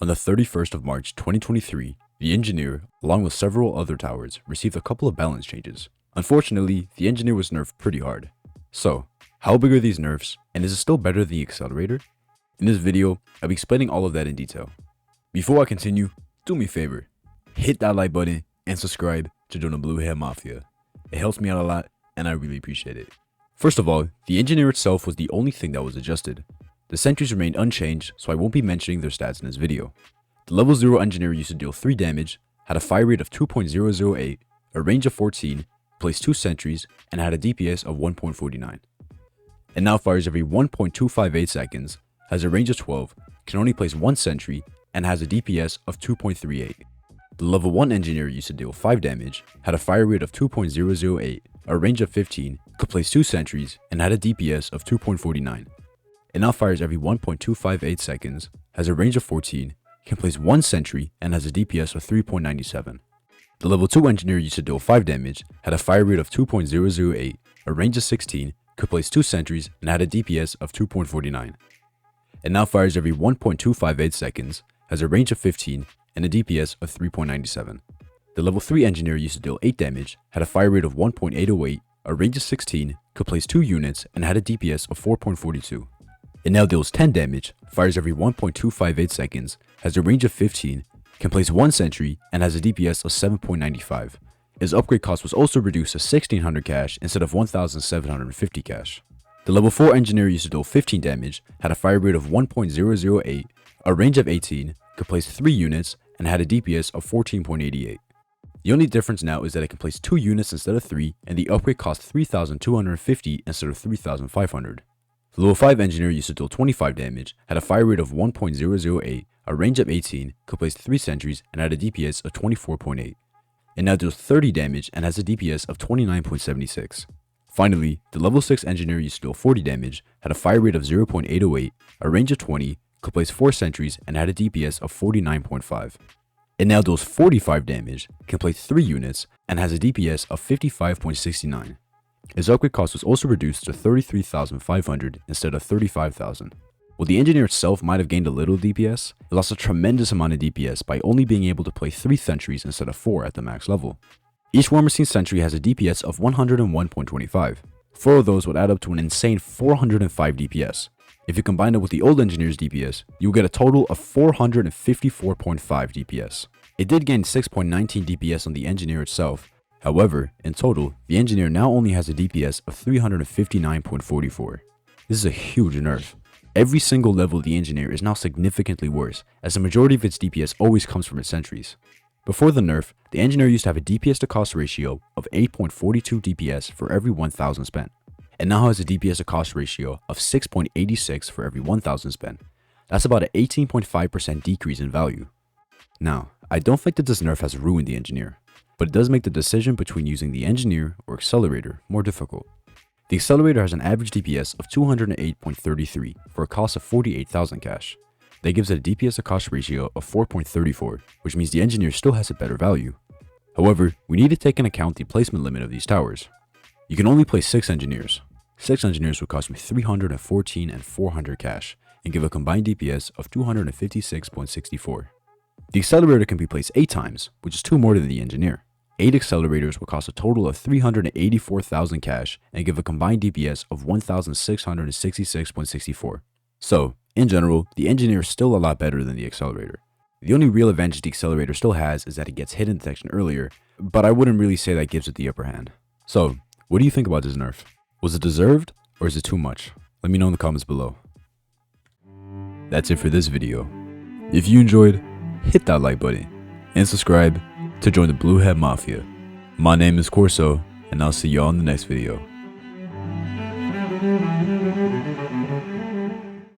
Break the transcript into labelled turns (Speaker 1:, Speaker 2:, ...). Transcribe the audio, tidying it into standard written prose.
Speaker 1: On the 31st of March 2023, the engineer, along with several other towers, received a couple of balance changes. Unfortunately, the engineer was nerfed pretty hard. So, how big are these nerfs, and is it still better than the accelerator? In this video, I'll be explaining all of that in detail. Before I continue, do me a favor, hit that like button and subscribe to join the Blue Hair Mafia. It helps me out a lot, and I really appreciate it. First of all, the engineer itself was the only thing that was adjusted. The sentries remained unchanged, so I won't be mentioning their stats in this video. The level 0 engineer used to deal 3 damage, had a fire rate of 2.008, a range of 14, placed 2 sentries, and had a DPS of 1.49. It now fires every 1.258 seconds, has a range of 12, can only place 1 sentry, and has a DPS of 2.38. The level 1 engineer used to deal 5 damage, had a fire rate of 2.008, a range of 15, could place 2 sentries, and had a DPS of 2.49. It now fires every 1.258 seconds, has a range of 14, can place 1 sentry, and has a DPS of 3.97. The level 2 engineer used to deal 5 damage, had a fire rate of 2.008, a range of 16, could place 2 sentries, and had a DPS of 2.49. It now fires every 1.258 seconds, has a range of 15, and a DPS of 3.97. The level 3 engineer used to deal 8 damage, had a fire rate of 1.808, a range of 16, could place 2 units, and had a DPS of 4.42. It now deals 10 damage, fires every 1.258 seconds, has a range of 15, can place 1 sentry, and has a DPS of 7.95. Its upgrade cost was also reduced to 1600 cash instead of 1750 cash. The level 4 engineer used to deal 15 damage, had a fire rate of 1.008, a range of 18, could place 3 units, and had a DPS of 14.88. The only difference now is that it can place 2 units instead of 3, and the upgrade cost 3250 instead of 3500. The level 5 engineer used to deal 25 damage, had a fire rate of 1.008, a range of 18, could place 3 sentries, and had a DPS of 24.8. It now deals 30 damage and has a DPS of 29.76. Finally, the level 6 engineer used to deal 40 damage, had a fire rate of 0.808, a range of 20, could place 4 sentries, and had a DPS of 49.5. It now deals 45 damage, can place 3 units, and has a DPS of 55.69. Its upgrade cost was also reduced to 33,500 instead of 35,000. While the engineer itself might have gained a little DPS, it lost a tremendous amount of DPS by only being able to play 3 sentries instead of 4 at the max level. Each War Machine sentry has a DPS of 101.25. 4 of those would add up to an insane 405 DPS. If you combine it with the old engineer's DPS, you will get a total of 454.5 DPS. It did gain 6.19 DPS on the engineer itself. However, in total, the engineer now only has a DPS of 359.44. This is a huge nerf. Every single level of the engineer is now significantly worse, as the majority of its DPS always comes from its sentries. Before the nerf, the engineer used to have a DPS to cost ratio of 8.42 DPS for every 1000 spent. It now has a DPS to cost ratio of 6.86 for every 1000 spent. That's about an 18.5% decrease in value. Now, I don't think that this nerf has ruined the engineer, but it does make the decision between using the engineer or accelerator more difficult. The accelerator has an average DPS of 208.33 for a cost of 48,000 cash. That gives it a DPS to cost ratio of 4.34, which means the engineer still has a better value. However, we need to take into account the placement limit of these towers. You can only place 6 engineers. 6 engineers would cost me 314 and 400 cash and give a combined DPS of 256.64. The accelerator can be placed 8 times, which is 2 more than the engineer. 8 accelerators will cost a total of 384,000 cash and give a combined DPS of 1,666.64. So, in general, the engineer is still a lot better than the accelerator. The only real advantage the accelerator still has is that it gets hidden detection earlier, but I wouldn't really say that gives it the upper hand. So, what do you think about this nerf? Was it deserved, or is it too much? Let me know in the comments below. That's it for this video. If you enjoyed, hit that like button and subscribe to join the Blue Hair Mafia. My name is Corso, and I'll see y'all in the next video.